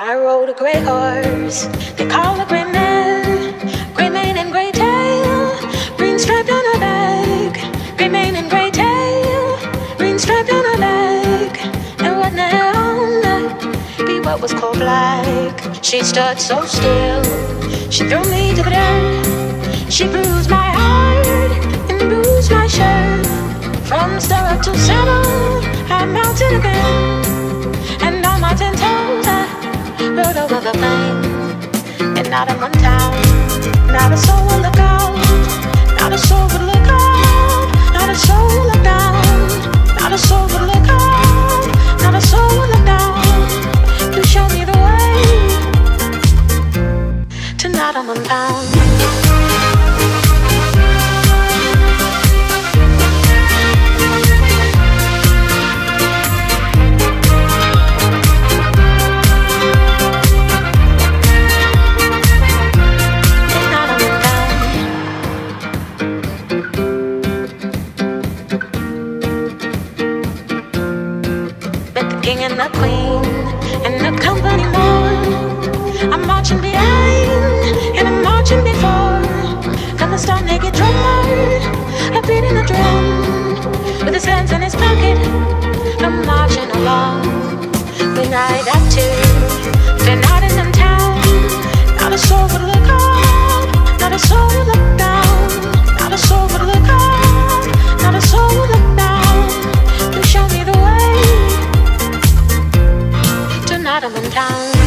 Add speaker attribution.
Speaker 1: I rode a gray horse, they call a gray man, gray mane and gray tail, green stripe down her back, gray mane and gray tail, green stripe down her back, and what now that be what was called black. She stood so still, she threw me to the dirt, she bruised my heart and bruised my shirt. From stirrup to saddle, I mounted a bend, and on my 10 toes I rode over the plain. And not in one town, not a soul would look out, not a soul would look out, not a soul would look down, not a soul would look out, not a soul would look down, to show me the way to not in one town. And the queen and the company more. I'm marching behind and I'm marching before. Come the star-naked drummer, a beating a drum, with his hands in his pocket. I'm marching along. We ride up to, they're not in them town. Not a soul would look up, not a soul would look down, not a soul would look up, not a soul would look down. You show me the way. Not in town.